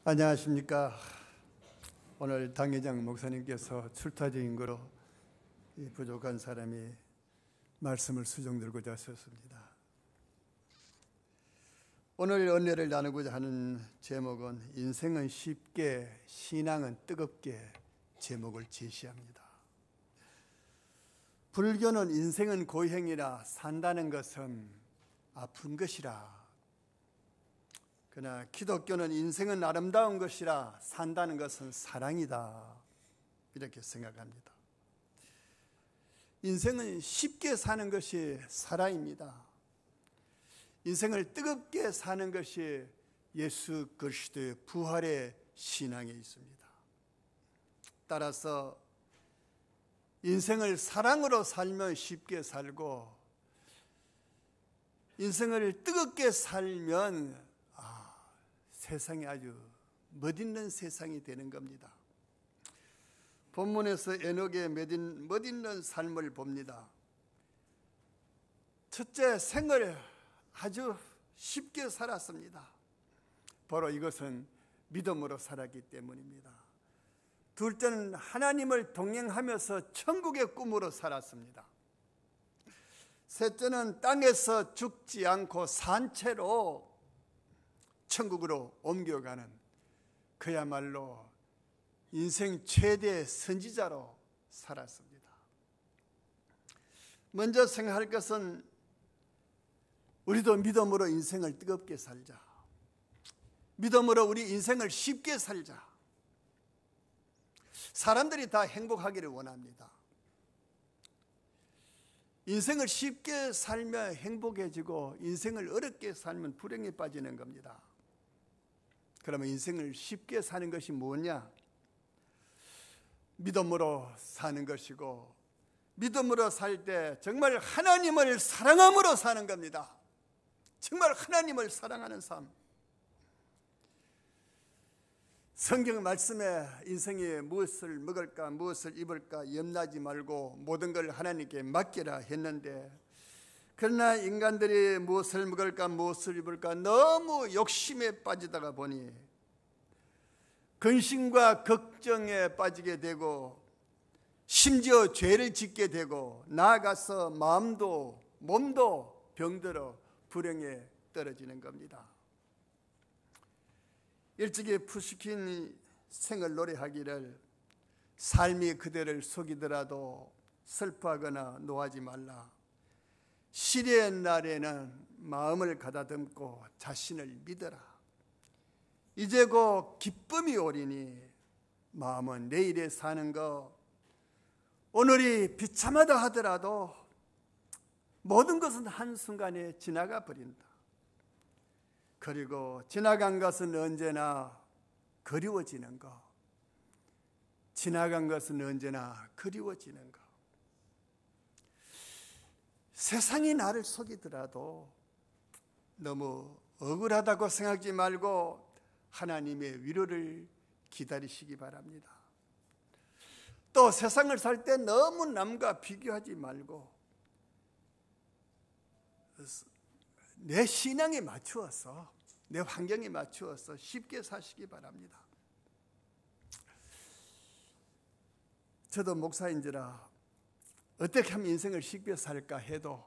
안녕하십니까. 오늘 당회장 목사님께서 출타적인 거로 이 부족한 사람이 말씀을 수정 들고자 하셨습니다. 오늘 은혜를 나누고자 하는 제목은 인생은 쉽게, 신앙은 뜨겁게 제목을 제시합니다. 불교는 인생은 고행이라 산다는 것은 아픈 것이라, 그러나 기독교는 인생은 아름다운 것이라 산다는 것은 사랑이다, 이렇게 생각합니다. 인생은 쉽게 사는 것이 사랑입니다. 인생을 뜨겁게 사는 것이 예수 그리스도의 부활의 신앙에 있습니다. 따라서 인생을 사랑으로 살면 쉽게 살고, 인생을 뜨겁게 살면 세상이 아주 멋있는 세상이 되는 겁니다. 본문에서 에녹의 멋있는 삶을 봅니다. 첫째, 생을 아주 쉽게 살았습니다. 바로 이것은 믿음으로 살았기 때문입니다. 둘째는 하나님을 동행하면서 천국의 꿈으로 살았습니다. 셋째는 땅에서 죽지 않고 산채로 천국으로 옮겨가는, 그야말로 인생 최대 선지자로 살았습니다. 먼저 생각할 것은 우리도 믿음으로 인생을 뜨겁게 살자. 믿음으로 우리 인생을 쉽게 살자. 사람들이 다 행복하기를 원합니다. 인생을 쉽게 살면 행복해지고, 인생을 어렵게 살면 불행에 빠지는 겁니다. 그러면 인생을 쉽게 사는 것이 뭐냐? 믿음으로 사는 것이고, 믿음으로 살 때 정말 하나님을 사랑함으로 사는 겁니다. 정말 하나님을 사랑하는 삶. 성경 말씀에 인생에 무엇을 먹을까, 무엇을 입을까 염려하지 말고 모든 걸 하나님께 맡기라 했는데, 그러나 인간들이 무엇을 먹을까, 무엇을 입을까 너무 욕심에 빠지다가 보니 근심과 걱정에 빠지게 되고, 심지어 죄를 짓게 되고, 나아가서 마음도 몸도 병들어 불행에 떨어지는 겁니다. 일찍이 푸시킨이 생을 노래하기를, 삶이 그대를 속이더라도 슬퍼하거나 노하지 말라. 시련의 날에는 마음을 가다듬고 자신을 믿어라. 이제 곧 기쁨이 오리니 마음은 내일에 사는 것. 오늘이 비참하다 하더라도 모든 것은 한순간에 지나가 버린다. 그리고 지나간 것은 언제나 그리워지는 것. 지나간 것은 언제나 그리워지는 것. 세상이 나를 속이더라도 너무 억울하다고 생각하지 말고 하나님의 위로를 기다리시기 바랍니다. 또 세상을 살 때 너무 남과 비교하지 말고 내 신앙에 맞추어서, 내 환경에 맞추어서 쉽게 사시기 바랍니다. 저도 목사인지라 어떻게 하면 인생을 쉽게 살까 해도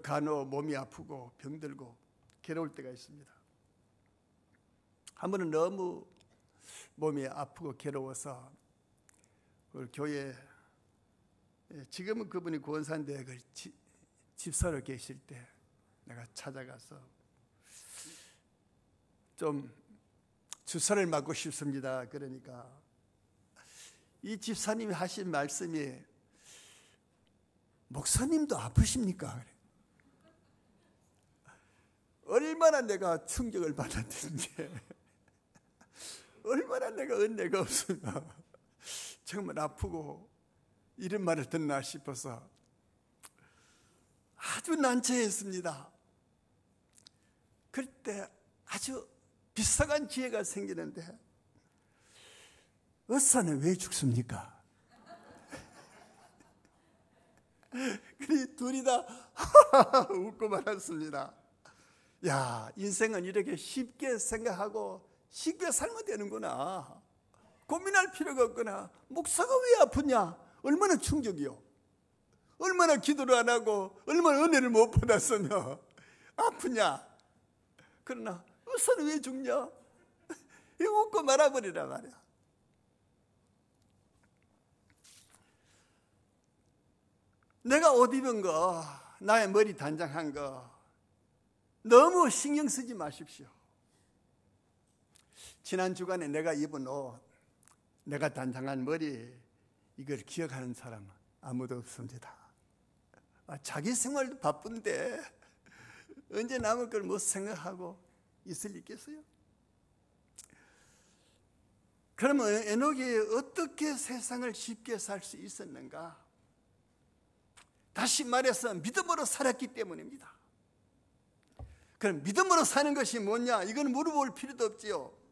간혹 몸이 아프고 병들고 괴로울 때가 있습니다. 한 번은 너무 몸이 아프고 괴로워서 교회, 지금은 그분이 구원사인데 집사로 계실 때 내가 찾아가서 좀 주사를 맞고 싶습니다. 그러니까 이 집사님이 하신 말씀이, 목사님도 아프십니까? 얼마나 내가 충격을 받았는지, 얼마나 내가 은혜가 없으면 정말 아프고 이런 말을 듣나 싶어서 아주 난처했습니다. 그때 아주 비슷한 기회가 생기는데, 의사는 왜 죽습니까? 그리 둘이 다 웃고 말았습니다. 야, 인생은 이렇게 쉽게 생각하고 쉽게 살면 되는구나. 고민할 필요가 없구나. 목사가 왜 아프냐? 얼마나 충격이요. 얼마나 기도를 안 하고 얼마나 은혜를 못 받았으며 아프냐? 그러나 의사는 왜 죽냐? 이거 웃고 말아버리라 말이야. 내가 옷 입은 거, 나의 머리 단장한 거 너무 신경 쓰지 마십시오. 지난 주간에 내가 입은 옷, 내가 단장한 머리, 이걸 기억하는 사람은 아무도 없습니다. 자기 생활도 바쁜데 언제 남의 걸 못 생각하고 있을 있겠어요? 그러면 에녹이 어떻게 세상을 쉽게 살 수 있었는가? 다시 말해서 믿음으로 살았기 때문입니다. 그럼 믿음으로 사는 것이 뭐냐? 이건 물어볼 필요도 없지요.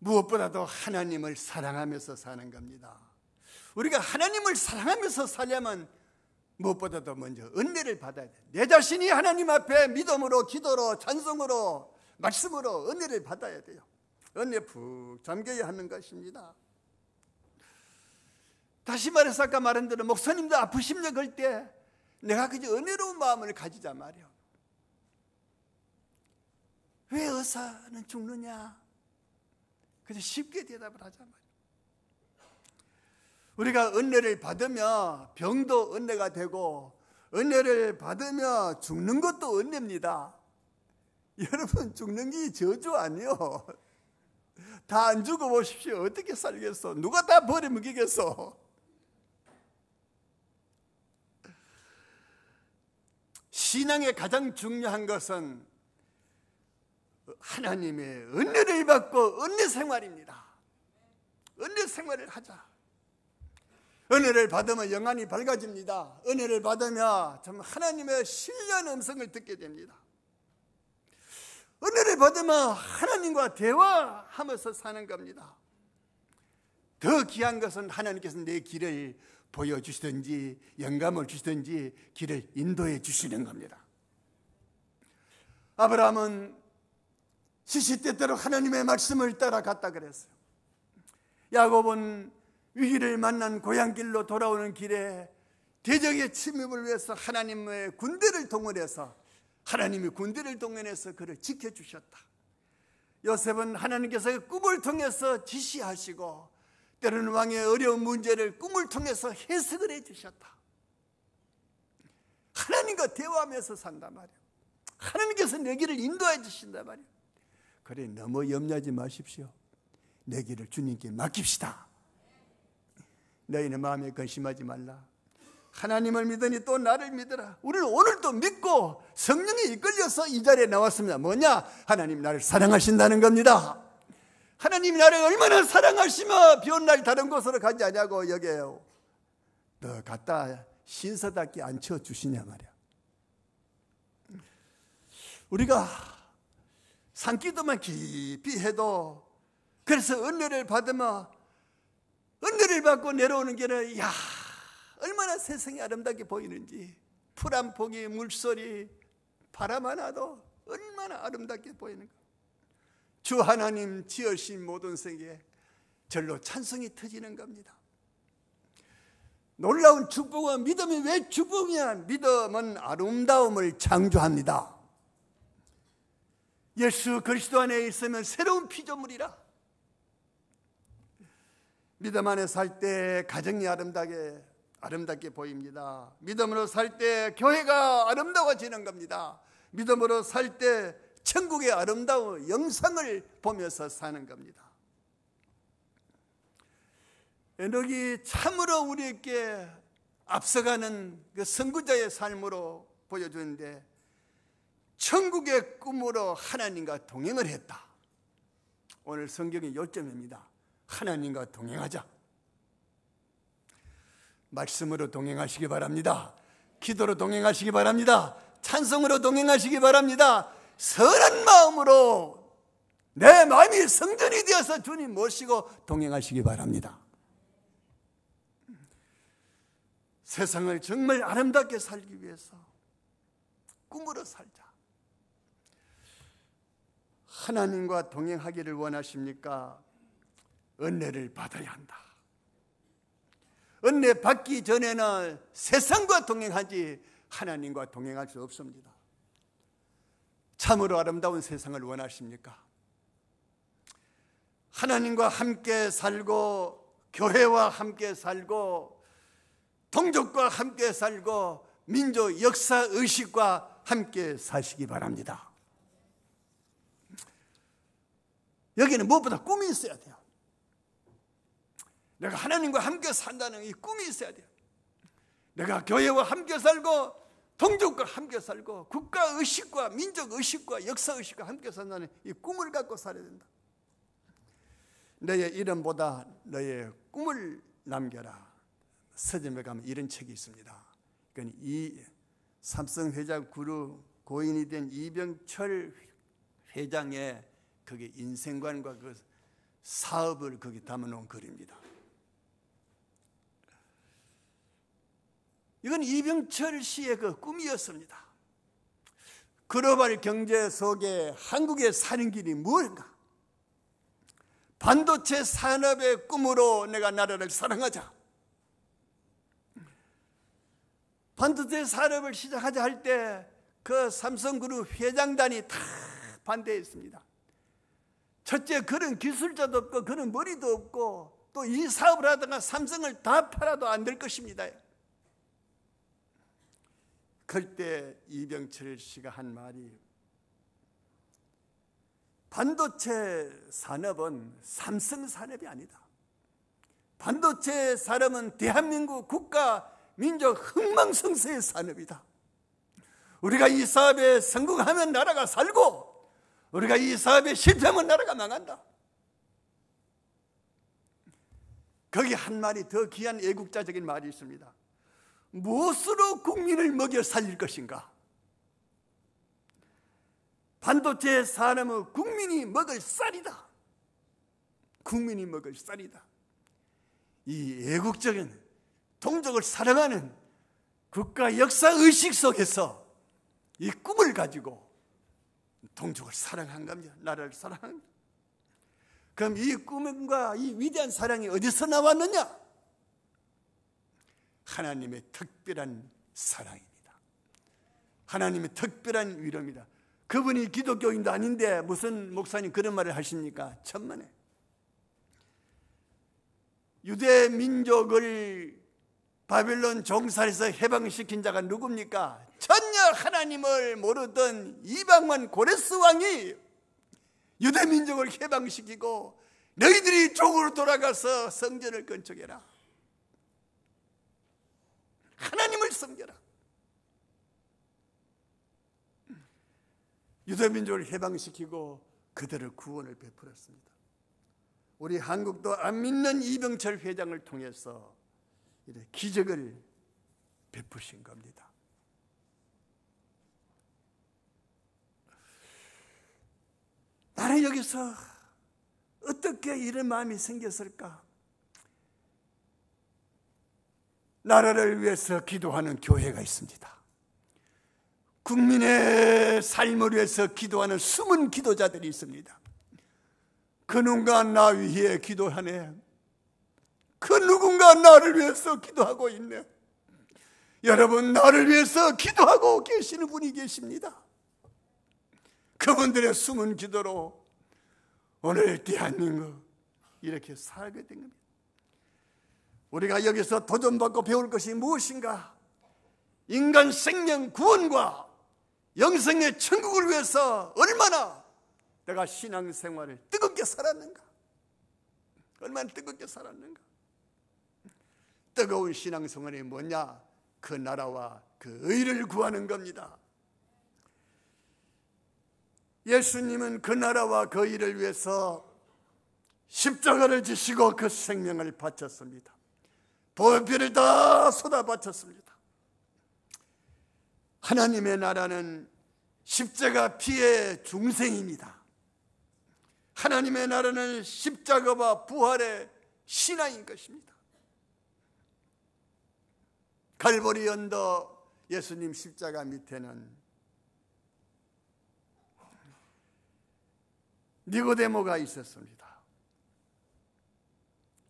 무엇보다도 하나님을 사랑하면서 사는 겁니다. 우리가 하나님을 사랑하면서 살려면 무엇보다도 먼저 은혜를 받아야 돼. 내 자신이 하나님 앞에 믿음으로, 기도로, 찬송으로, 말씀으로 은혜를 받아야 돼요. 은혜 푹 잠겨야 하는 것입니다. 다시 말해서 아까 말한 대로 목사님도 아프심을 걸 때 내가 그저 은혜로운 마음을 가지자 말이요. 왜 의사는 죽느냐? 그저 쉽게 대답을 하자 말이요. 우리가 은혜를 받으며 병도 은혜가 되고 은혜를 받으며 죽는 것도 은혜입니다. 여러분, 죽는 게 저주 아니요. 다 안 죽어보십시오. 어떻게 살겠어? 누가 다 버려먹이겠어? 신앙의 가장 중요한 것은 하나님의 은혜를 받고 은혜 생활입니다. 은혜 생활을 하자. 은혜를 받으면 영안이 밝아집니다. 은혜를 받으면 참 하나님의 신뢰한 음성을 듣게 됩니다. 은혜를 받으면 하나님과 대화하면서 사는 겁니다. 더 귀한 것은 하나님께서 내 길을 보여주시든지 영감을 주시든지 길을 인도해 주시는 겁니다. 아브라함은 시시때때로 하나님의 말씀을 따라갔다 그랬어요. 야곱은 위기를 만난 고향길로 돌아오는 길에 대적의 침입을 위해서 하나님의 군대를 동원해서 하나님이 군대를 동원해서 그를 지켜주셨다. 요셉은 하나님께서 꿈을 통해서 지시하시고 때로는 왕의 어려운 문제를 꿈을 통해서 해석을 해주셨다. 하나님과 대화하면서 산단 말이에요. 하나님께서 내 길을 인도해 주신단 말이에요. 그래, 너무 염려하지 마십시오. 내 길을 주님께 맡깁시다. 너희는 마음에 근심하지 말라. 하나님을 믿으니 또 나를 믿으라. 우리는 오늘도 믿고 성령에 이끌려서 이 자리에 나왔습니다. 뭐냐? 하나님 나를 사랑하신다는 겁니다. 하나님이 나를 얼마나 사랑하시며 비 온 날 다른 곳으로 가지 않냐고 여겨요. 너 갖다 신서답게 앉혀주시냐 말이야. 우리가 산기도만 깊이 해도 그래서 은혜를 받으면 은혜를 받고 내려오는 길은 야 얼마나 세상이 아름답게 보이는지 풀 한 포기 물소리 바람 하나도 얼마나 아름답게 보이는가. 주 하나님 지으신 모든 세계에 절로 찬송이 터지는 겁니다. 놀라운 축복은 믿음이 왜 축복이냐? 믿음은 아름다움을 창조합니다. 예수 그리스도 안에 있으면 새로운 피조물이라. 믿음 안에 살 때 가정이 아름답게 보입니다. 믿음으로 살 때 교회가 아름다워지는 겁니다. 믿음으로 살 때 천국의 아름다운 영상을 보면서 사는 겁니다. 에녹이 참으로 우리에게 앞서가는 그 선구자의 삶으로 보여주는데 천국의 꿈으로 하나님과 동행을 했다. 오늘 성경의 요점입니다. 하나님과 동행하자. 말씀으로 동행하시기 바랍니다. 기도로 동행하시기 바랍니다. 찬송으로 동행하시기 바랍니다. 선한 마음으로 내 마음이 성전이 되어서 주님 모시고 동행하시기 바랍니다. 세상을 정말 아름답게 살기 위해서 꿈으로 살자. 하나님과 동행하기를 원하십니까? 은혜를 받아야 한다. 은혜 받기 전에는 세상과 동행하지 하나님과 동행할 수 없습니다. 참으로 아름다운 세상을 원하십니까? 하나님과 함께 살고 교회와 함께 살고 동족과 함께 살고 민족 역사의식과 함께 사시기 바랍니다. 여기는 무엇보다 꿈이 있어야 돼요. 내가 하나님과 함께 산다는 이 꿈이 있어야 돼요. 내가 교회와 함께 살고 동족과 함께 살고 국가의식과 민족의식과 역사의식과 함께 산다는 이 꿈을 갖고 살아야 된다. 너의 이름보다 너의 꿈을 남겨라. 서점에 가면 이런 책이 있습니다. 그러니까 이 삼성회자 그룹 고인이 된 이병철 회장의 그게 인생관과 그 사업을 거기 담아놓은 글입니다. 이건 이병철 씨의 그 꿈이었습니다. 글로벌 경제 속에 한국에 사는 길이 무엇인가? 반도체 산업의 꿈으로 내가 나라를 사랑하자. 반도체 산업을 시작하자 할 때 그 삼성그룹 회장단이 다 반대했습니다. 첫째, 그런 기술자도 없고 그런 머리도 없고 또 이 사업을 하다가 삼성을 다 팔아도 안 될 것입니다. 그때 이병철 씨가 한 말이, 반도체 산업은 삼성 산업이 아니다. 반도체 산업은 대한민국 국가 민족 흥망성쇠의 산업이다. 우리가 이 사업에 성공하면 나라가 살고 우리가 이 사업에 실패하면 나라가 망한다. 거기 한 말이 더 귀한 애국자적인 말이 있습니다. 무엇으로 국민을 먹여 살릴 것인가? 반도체 산업은 국민이 먹을 쌀이다. 국민이 먹을 쌀이다. 이 애국적인 동족을 사랑하는 국가 역사의식 속에서 이 꿈을 가지고 동족을 사랑한 겁니다. 나라를 사랑한 겁니다. 그럼 이 꿈과 이 위대한 사랑이 어디서 나왔느냐? 하나님의 특별한 사랑입니다. 하나님의 특별한 위로입니다. 그분이 기독교인도 아닌데 무슨 목사님 그런 말을 하십니까? 천만에. 유대 민족을 바벨론 종살에서 해방시킨 자가 누굽니까? 전혀 하나님을 모르던 이방만 고레스 왕이 유대 민족을 해방시키고 너희들이 족으로 돌아가서 성전을 건축해라. 하나님을 섬겨라. 유대 민족을 해방시키고 그들을 구원을 베풀었습니다. 우리 한국도 안 믿는 이병철 회장을 통해서 이렇게 기적을 베푸신 겁니다. 나는 여기서 어떻게 이런 마음이 생겼을까? 나라를 위해서 기도하는 교회가 있습니다. 국민의 삶을 위해서 기도하는 숨은 기도자들이 있습니다. 그누가 나 위해 기도하네. 그 누군가 나를 위해서 기도하고 있네. 여러분, 나를 위해서 기도하고 계시는 분이 계십니다. 그분들의 숨은 기도로 오늘 대한민국 이렇게 살게 된 겁니다. 우리가 여기서 도전받고 배울 것이 무엇인가? 인간 생명 구원과 영생의 천국을 위해서 얼마나 내가 신앙생활을 뜨겁게 살았는가? 얼마나 뜨겁게 살았는가? 뜨거운 신앙생활이 뭐냐? 그 나라와 그 의를 구하는 겁니다. 예수님은 그 나라와 그 의를 위해서 십자가를 지시고 그 생명을 바쳤습니다. 보혈을 다 쏟아 바쳤습니다. 하나님의 나라는 십자가 피의 중생입니다. 하나님의 나라는 십자가와 부활의 신앙인 것입니다. 갈보리 언덕 예수님 십자가 밑에는 니고데모가 있었습니다.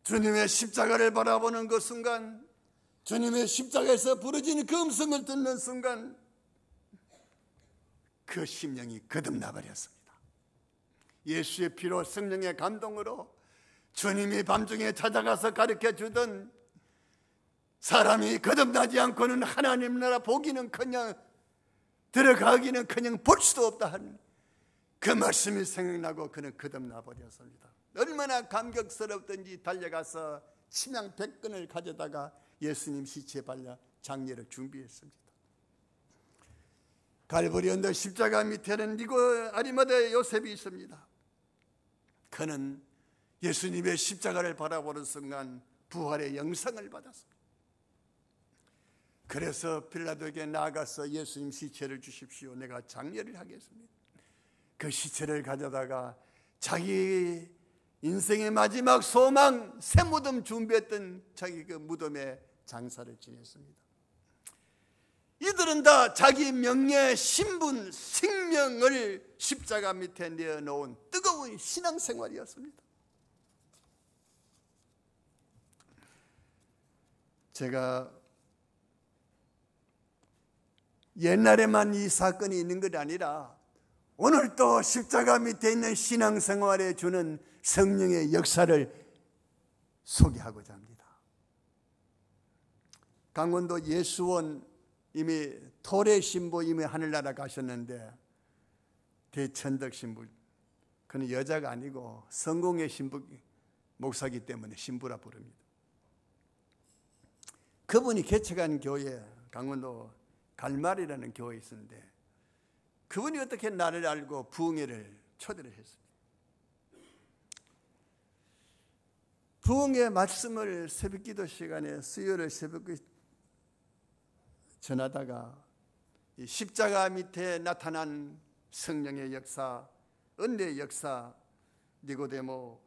주님의 십자가를 바라보는 그 순간, 주님의 십자가에서 부르짖는 그 음성을 듣는 순간 그 심령이 거듭나 버렸습니다. 예수의 피로 성령의 감동으로 주님이 밤중에 찾아가서 가르쳐 주던 사람이 거듭나지 않고는 하나님 나라 보기는커녕 들어가기는커녕 볼 수도 없다 하는 그 말씀이 생각나고 그는 거듭나 버렸습니다. 얼마나 감격스럽던지 달려가서 침향 100근을 가져다가 예수님 시체에 발라 장례를 준비했습니다. 갈보리 언덕 십자가 밑에는 아리마다의 요셉이 있습니다. 그는 예수님의 십자가를 바라보는 순간 부활의 영상을 받았습니다. 그래서 빌라도에게 나아가서 예수님 시체를 주십시오. 내가 장례를 하겠습니다. 그 시체를 가져다가 자기 인생의 마지막 소망, 새 무덤 준비했던 자기 그 무덤에 장사를 지냈습니다. 이들은 다 자기 명예, 신분, 생명을 십자가 밑에 내어놓은 뜨거운 신앙생활이었습니다. 제가 옛날에만 이 사건이 있는 것 아니라 오늘도 십자가 밑에 있는 신앙생활에 주는 성령의 역사를 소개하고자 합니다. 강원도 예수원 이미 토레 신부 이미 하늘나라 가셨는데 대천덕 신부, 그는 여자가 아니고 성공의 신부 목사기 때문에 신부라 부릅니다. 그분이 개척한 교회, 강원도 갈말이라는 교회에 있었는데 그분이 어떻게 나를 알고 부흥회를 초대를 했습니다. 부흥회 말씀을 새벽기도 시간에 수요일 새벽에 전하다가 이 십자가 밑에 나타난 성령의 역사, 은혜의 역사, 니고데모,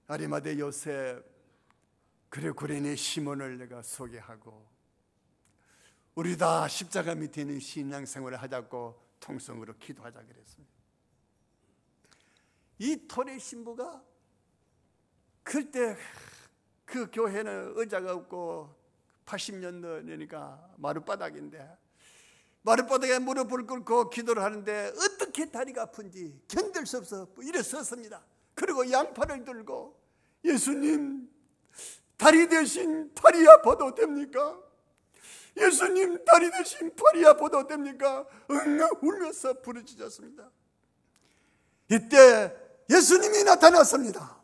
아리마대 요셉, 그리고 구레네 시몬을 내가 소개하고 우리 다 십자가 밑에 있는 신앙생활을 하자고 통성으로 기도하자 그랬습니다. 이 토레 신부가 그때 그 교회는 의자가 없고 80년대니까 마룻바닥인데 마룻바닥에 무릎을 꿇고 기도를 하는데 어떻게 다리가 아픈지 견딜 수 없어 일어섰습니다. 그리고 양팔을 들고 예수님 다리 대신 팔이 아파도 됩니까? 예수님 다리 대신 팔이 아파도 됩니까? 울면서 부르짖었습니다. 이때 예수님이 나타났습니다.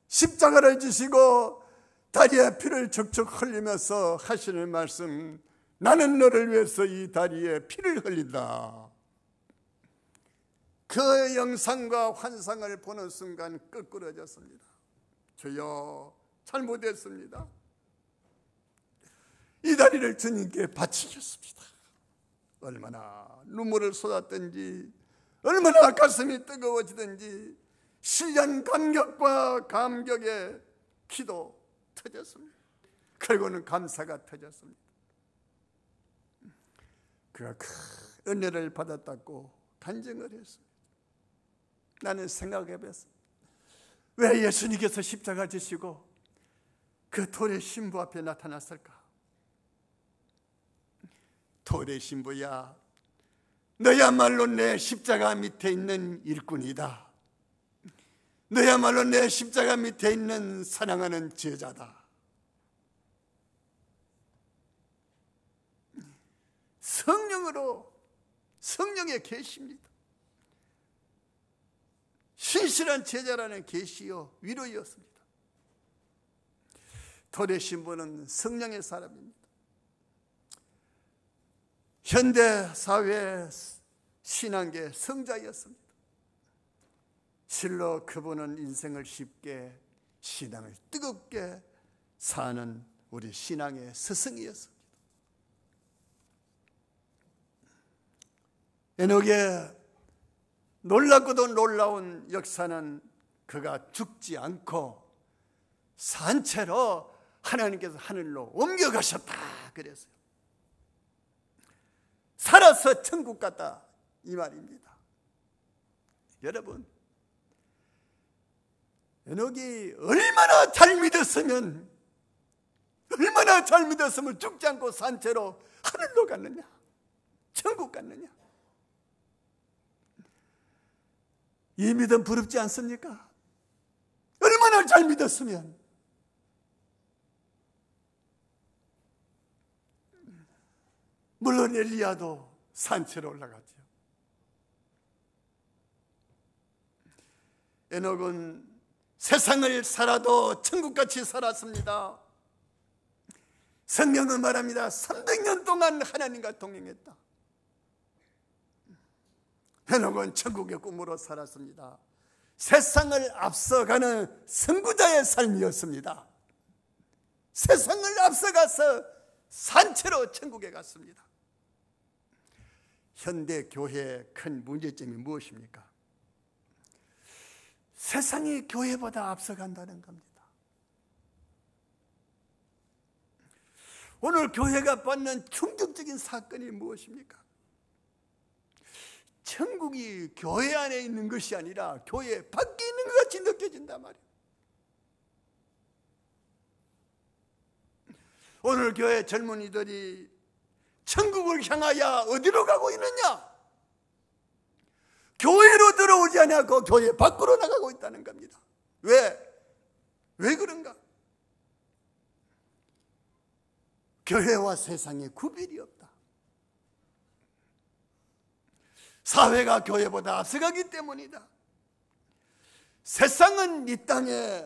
십자가를 지시고 다리에 피를 척척 흘리면서 하시는 말씀, 나는 너를 위해서 이 다리에 피를 흘린다. 그 영상과 환상을 보는 순간 끄꾸러졌습니다. 주여 잘못했습니다. 이 다리를 주님께 바치겠습니다. 얼마나 눈물을 쏟았든지 얼마나 가슴이 뜨거워지든지 신령 감격과 감격의 기도 터졌습니다. 그리고는 감사가 터졌습니다. 그가 큰 은혜를 받았다고 간증을 했습니다. 나는 생각해봤습니다. 왜 예수님께서 십자가 지시고 그 토레 신부 앞에 나타났을까? 토레 신부야, 너야말로 내 십자가 밑에 있는 일꾼이다. 너야말로 내 십자가 밑에 있는 사랑하는 제자다. 성령으로, 성령의 계시입니다. 신실한 제자라는 계시요 위로였습니다. 토레 신부는 성령의 사람입니다. 현대 사회 신앙계 성자였습니다. 실로 그분은 인생을 쉽게, 신앙을 뜨겁게 사는 우리 신앙의 스승이었습니다. 에녹의 놀랍고도 놀라운 역사는 그가 죽지 않고 산채로 하나님께서 하늘로 옮겨가셨다 그랬어요. 살아서 천국 갔다 이 말입니다. 여러분, 에녹이 얼마나 잘 믿었으면 죽지 않고 산채로 하늘로 갔느냐, 천국 갔느냐. 이 믿음 부럽지 않습니까? 얼마나 잘 믿었으면. 물론 엘리야도 산채로 올라갔죠. 에녹은 세상을 살아도 천국같이 살았습니다. 성경은 말합니다. 300년 동안 하나님과 동행했다. 에녹은 천국의 꿈으로 살았습니다. 세상을 앞서가는 선구자의 삶이었습니다. 세상을 앞서가서 산채로 천국에 갔습니다. 현대 교회의 큰 문제점이 무엇입니까? 세상이 교회보다 앞서간다는 겁니다. 오늘 교회가 받는 충격적인 사건이 무엇입니까? 천국이 교회 안에 있는 것이 아니라 교회 밖에 있는 것 같이 느껴진단 말이에요. 오늘 교회 젊은이들이 천국을 향하여 어디로 가고 있느냐? 교회로 들어오지 않고 교회 밖으로 나가고 있다는 겁니다. 왜 그런가? 교회와 세상에 구별이 없다. 사회가 교회보다 앞서가기 때문이다. 세상은 이 땅에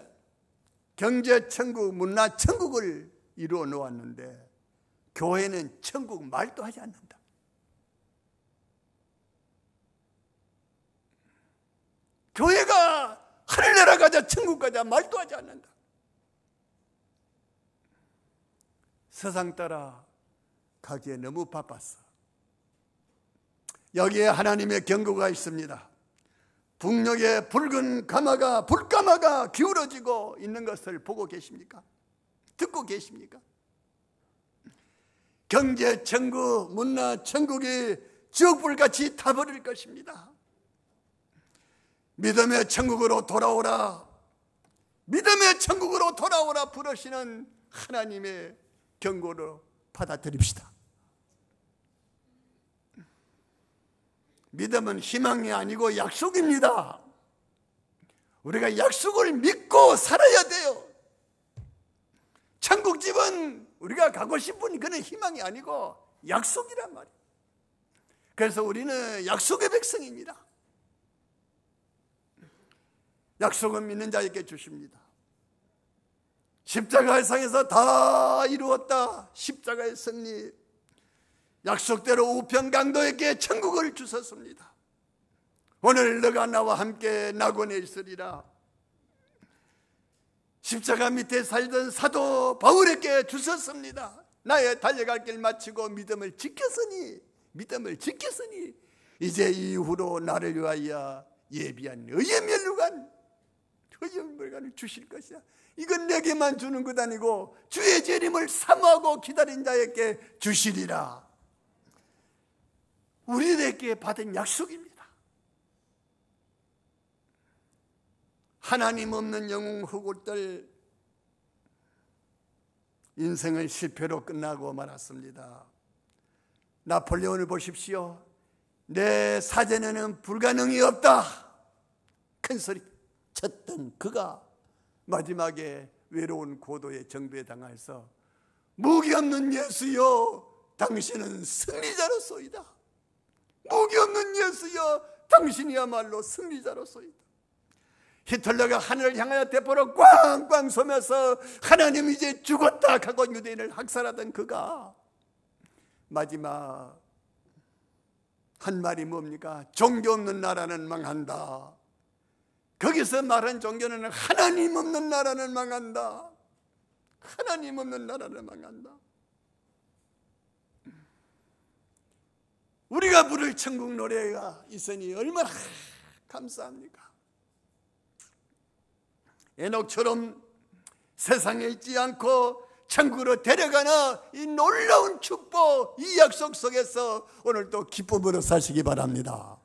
경제천국, 문화천국을 이루어 놓았는데 교회는 천국 말도 하지 않는다. 교회가 하늘나라 가자, 천국 가자 말도 하지 않는다. 세상 따라 가기에 너무 바빴어. 여기에 하나님의 경고가 있습니다. 북녘에 붉은 불가마가 기울어지고 있는 것을 보고 계십니까? 듣고 계십니까? 경제천국, 문화천국이 지옥불같이 타버릴 것입니다. 믿음의 천국으로 돌아오라, 믿음의 천국으로 돌아오라 부르시는 하나님의 경고를 받아들입시다. 믿음은 희망이 아니고 약속입니다. 우리가 약속을 믿고 살아야 돼요. 천국집은 우리가 가고 싶은 그런 희망이 아니고 약속이란 말이에요. 그래서 우리는 약속의 백성입니다. 약속은 믿는 자에게 주십니다. 십자가의 상에서 다 이루었다. 십자가의 승리. 약속대로 우편강도에게 천국을 주셨습니다. 오늘 너가 나와 함께 낙원에 있으리라. 십자가 밑에 살던 사도 바울에게 주셨습니다. 나의 달려갈 길 마치고 믿음을 지켰으니 이제 이후로 나를 위하여 예비한 의의 멸류관을 주실 것이야. 이건 내게만 주는 것 아니고 주의 재림을 사모하고 기다린 자에게 주시리라. 우리에게 받은 약속입니다. 하나님 없는 영웅 후골들 인생을 실패로 끝나고 말았습니다. 나폴레온을 보십시오. 내 사전에는 불가능이 없다 큰 소리 쳤던 그가 마지막에 외로운 고도의 정부에 당해서 무기 없는 예수여 당신은 승리자로소이다. 무기 없는 예수여 당신이야말로 승리자로소이다. 히틀러가 하늘을 향하여 대포로 꽝꽝 쏘면서 하나님 이제 죽었다 하고 유대인을 학살하던 그가 마지막 한 말이 뭡니까? 종교 없는 나라는 망한다. 거기서 말한 종교는 하나님 없는 나라는 망한다. 하나님 없는 나라는 망한다. 우리가 부를 천국 노래가 있으니 얼마나 감사합니까? 에녹처럼 세상에 있지 않고 천국으로 데려가는 이 놀라운 축복, 이 약속 속에서 오늘도 기쁨으로 사시기 바랍니다.